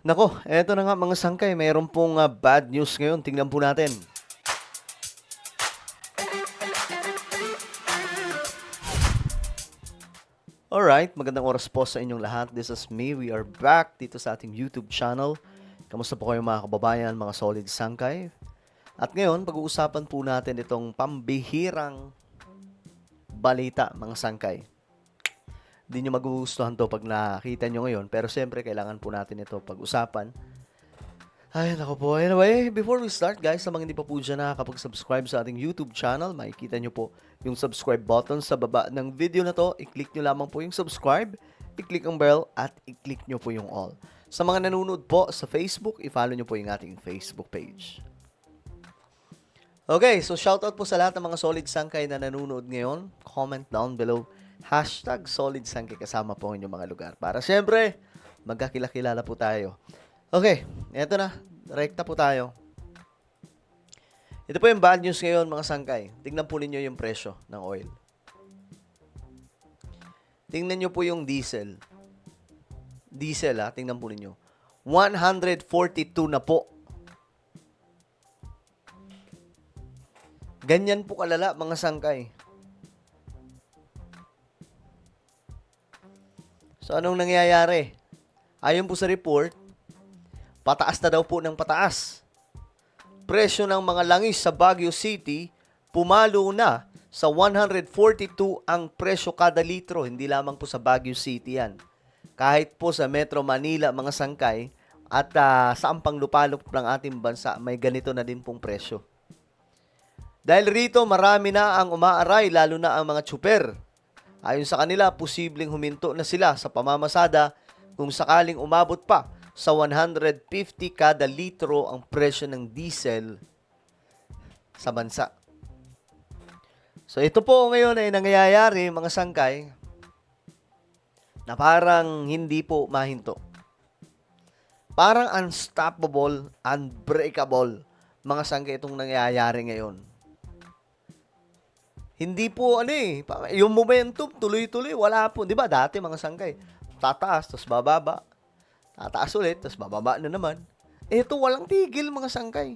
Nako, eto na nga mga sangkay, mayroon pong bad news ngayon. Tingnan po natin. Alright, magandang oras po sa inyong lahat. This is me. We are back dito sa ating YouTube channel. Kamusta po kayo mga kababayan, mga solid sangkay? At ngayon, pag-uusapan po natin itong pambihirang balita, mga sangkay. Hindi nyo magugustuhan to pag nakita nyo ngayon, pero siyempre kailangan po natin ito pag-usapan. Ay, naku po. Anyway, before we start guys, sa mga hindi pa po dyan nakakapag-subscribe sa ating YouTube channel, makikita nyo po yung subscribe button sa baba ng video na to. I-click nyo lamang po yung subscribe, i-click ang bell, at i-click nyo po yung all. Sa mga nanonood po sa Facebook, i-follow nyo po yung ating Facebook page. Okay, so shoutout po sa lahat ng mga solid sangkay na nanonood ngayon. Comment down below. Hashtag solid sangkay kasama po ang inyong mga lugar. Para siyempre, magkakilala po tayo. Okay, eto na. Rekta po tayo. Ito po yung bad news ngayon mga sangkay. Tingnan po ninyo yung presyo ng oil. Tingnan nyo po yung diesel. Diesel tingnan po ninyo. 142 na po. Ganyan po kalala mga sangkay. So anong nangyayari? Ayon po sa report, pataas na daw po ng pataas. Presyo ng mga langis sa Baguio City, pumalo na sa 142 ang presyo kada litro. Hindi lamang po sa Baguio City yan. Kahit po sa Metro Manila, mga sangkay, at sa ampang lupalop ng ating bansa, may ganito na din pong presyo. Dahil rito, marami na ang umaaray, lalo na ang mga tsuper. Ayon sa kanila, posibleng huminto na sila sa pamamasada kung sakaling umabot pa sa 150 kada litro ang presyo ng diesel sa bansa. So ito po ngayon ay nangyayari mga sangkay na parang hindi po mahinto. Parang unstoppable, unbreakable mga sangkay itong nangyayari ngayon. Hindi po yung momentum tuloy-tuloy, wala po. 'Di ba dati mga sangkay, tataas tapos bababa. Tataas ulit, tapos bababa na naman. Ito, walang tigil mga sangkay.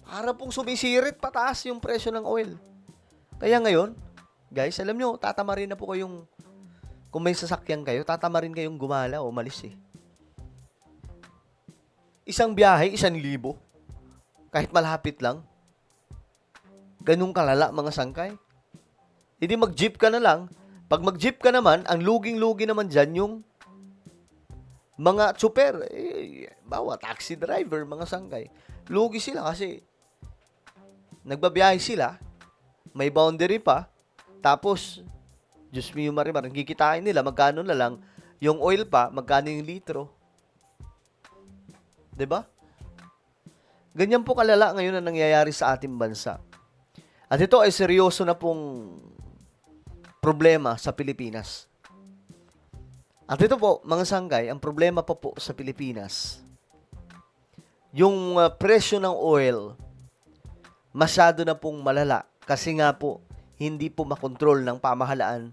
Para pong sumisirit pataas yung presyo ng oil. Kaya ngayon, guys, alam nyo, tatamarin na po kayong, kung may sasakyan kayo, tatamarin kayong gumala o umalis . Isang biyahe, 1,000. Kahit malapit lang. Ganun kalala mga sangkay. Hindi mag-jeep ka na lang. Pag mag-jeep ka naman, ang luging-lugi naman dyan yung mga tsuper, bawa taxi driver, mga sangkay. Lugi sila kasi nagbabiyahe sila, may boundary pa, tapos, Diyos mio marimar, ang kikitain nila, magkano na lang, yung oil pa, magkano yung litro. 'Di ba? Ganyan po kalala ngayon ang nangyayari sa ating bansa. At ito ay seryoso na pong problema sa Pilipinas. At ito po, mga sangkay, ang problema pa po sa Pilipinas, yung presyo ng oil, masyado na pong malala. Kasi nga po, hindi po makontrol ng pamahalaan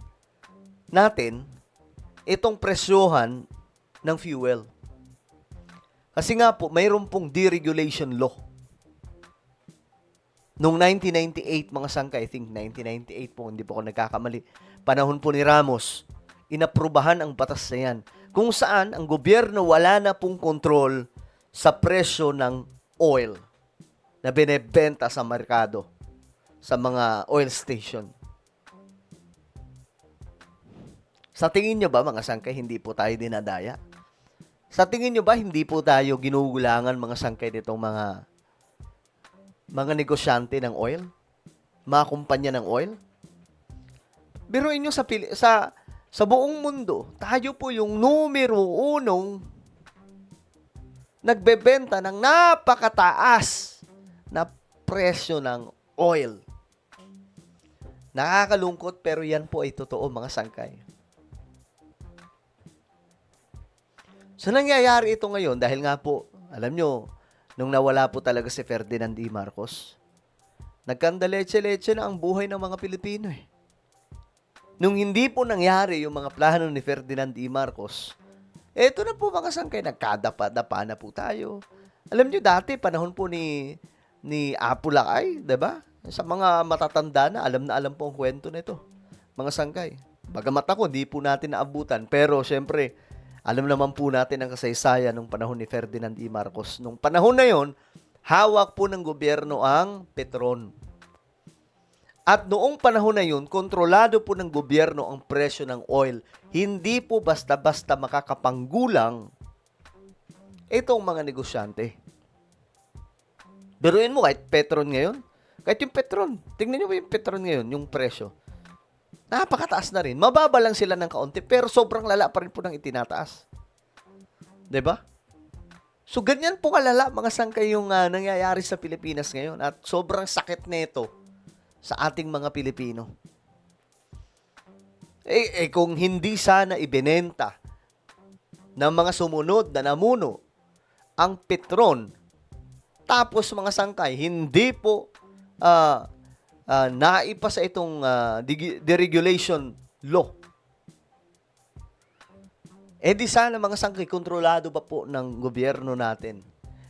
natin itong presyohan ng fuel. Kasi nga po, mayroon pong deregulation law. Noong 1998, mga sangkay, I think 1998 po, hindi po ako nagkakamali, panahon po ni Ramos, inaprubahan ang batas na yan, kung saan ang gobyerno wala na pong kontrol sa presyo ng oil na binebenta sa merkado, sa mga oil station. Sa tingin nyo ba, mga sangkay, hindi po tayo dinadaya? Sa tingin nyo ba, hindi po tayo ginugulangan, mga sangkay, nitong mga negosyante ng oil? Mga kumpanya ng oil? Biruin nyo sa buong mundo, tayo po yung numero 1 nagbebenta ng napakataas na presyo ng oil. Nakakalungkot pero yan po ay totoo mga sangkay. So nangyayari ito ngayon dahil nga po, alam nyo, nung nawala po talaga si Ferdinand E. Marcos, nagkandaletse-letse na ang buhay ng mga Pilipino . Nung hindi po nangyari yung mga plano ni Ferdinand E. Marcos, Eto na po mga sangkay, nagkadapa-dapa na po tayo. Alam nyo dati, panahon po ni Apo Lakay, 'di ba? Sa mga matatanda na alam po ang kwento nito, mga sangkay. Bagamat ako, di po natin naabutan. Pero, syempre, alam naman po natin ang kasaysayan ng panahon ni Ferdinand E. Marcos. Nung panahon na yon, hawak po ng gobyerno ang Petron. At noong panahon na yun, kontrolado po ng gobyerno ang presyo ng oil. Hindi po basta-basta makakapanggulang itong mga negosyante. Biruin mo, kahit Petron ngayon, kahit yung Petron, tingnan nyo ba yung Petron ngayon, yung presyo. Napakataas na rin. Mababa lang sila ng kaunti, pero sobrang lala pa rin po ng itinataas. 'Di ba? So, ganyan po kalala, mga sangkay, yung nangyayari sa Pilipinas ngayon. At sobrang sakit nito sa ating mga Pilipino. Kung hindi sana ibinenta ng mga sumunod na namuno ang Petron, tapos mga sangkay, hindi po naipasa itong deregulation law. Di sana mga sangkay, kontrolado pa po ng gobyerno natin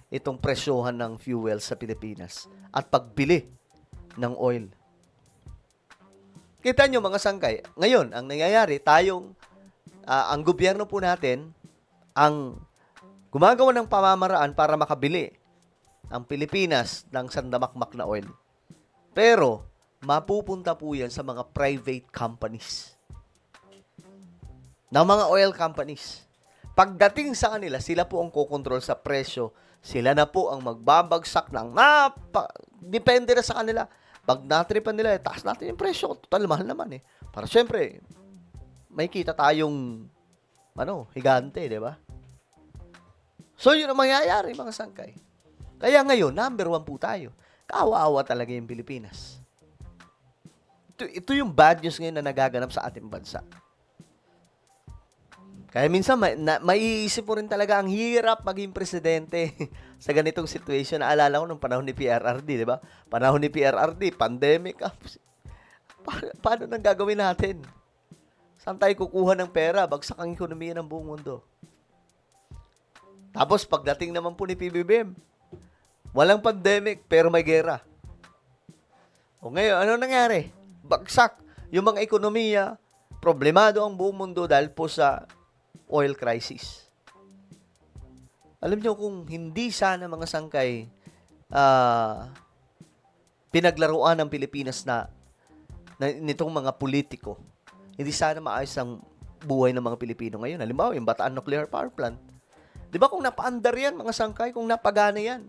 itong presyohan ng fuel sa Pilipinas at pagbili ng oil. Kita nyo mga sangkay, ngayon, ang nangyayari, ang gobyerno po natin, ang gumagawa ng pamamaraan para makabili ang Pilipinas ng sandamakmak na oil. Pero, mapupunta po yan sa mga private companies. Ng mga oil companies. Pagdating sa kanila, sila po ang kokontrol sa presyo. Sila na po ang magbabagsak ng depende na sa kanila. Pag natripan nila, taas natin yung presyo. Total, mahal naman eh. Para syempre, may kita tayong higante, di ba? So, yun ang mangyayari, mga sangkay. Kaya ngayon, number 1 po tayo. Kawawa talaga yung Pilipinas. Ito yung bad news ngayon na nagaganap sa ating bansa. Kaya minsan, maiisip mo rin talaga ang hirap maging presidente sa ganitong situation. Naalala ko nung panahon ni PRRD, di ba? Panahon ni PRRD, pandemic. Paano nang gagawin natin? Saan tayo kukuha ng pera? Bagsak ang ekonomiya ng buong mundo. Tapos, pagdating naman po ni PBBM, walang pandemic, pero may gera. O ngayon, ano nangyari? Bagsak. Yung mga ekonomiya, problemado ang buong mundo dahil po sa oil crisis. Alam nyo, kung hindi sana mga sangkay pinaglaruan ng Pilipinas na nitong mga politiko, hindi sana maayos ang buhay ng mga Pilipino ngayon. Halimbawa, yung Bataan Nuclear Power Plant. Di ba kung napaandar yan, mga sangkay, kung napagana yan,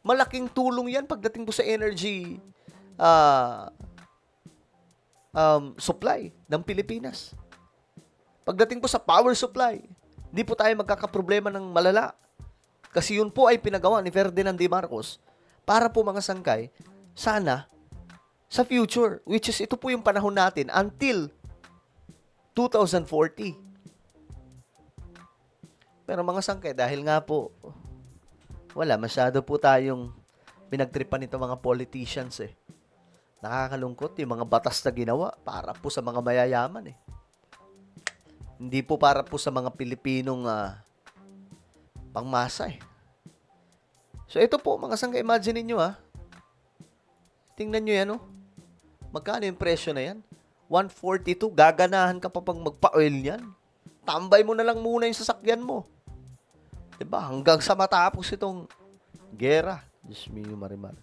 malaking tulong yan pagdating po sa energy supply ng Pilipinas. Pagdating po sa power supply, hindi po tayo magkakaproblema ng malala. Kasi yun po ay pinagawa ni Ferdinand D. Marcos para po mga sangkay, sana sa future, which is ito po yung panahon natin until 2040. Pero mga sangkay, dahil nga po, wala, masyado po tayong pinagtripan nito mga politicians eh. Nakakalungkot yung mga batas na ginawa para po sa mga mayayaman eh. Hindi po para po sa mga Pilipinong pangmasa eh. So ito po mga sangkay, imagine niyo tingnan niyo yan Magkano yung presyo na yan? 142, gaganahan ka pa pang magpa-oil niyan. Tambay mo na lang muna yung sasakyan mo. Diba? Hanggang sa matapos itong gera. Diyos mio, Marimar.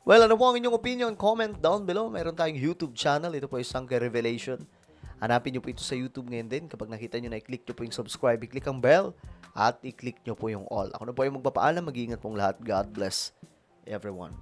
Well, ano po ang inyong opinion? Comment down below. Meron tayong YouTube channel. Ito po yung Sangkay Revelation. Hanapin nyo po ito sa YouTube ngayon din. Kapag nakita nyo na, i-click nyo po yung subscribe, i-click ang bell, at i-click nyo po yung all. Ako na po yung magpapaalam. Mag-iingat pong lahat. God bless everyone.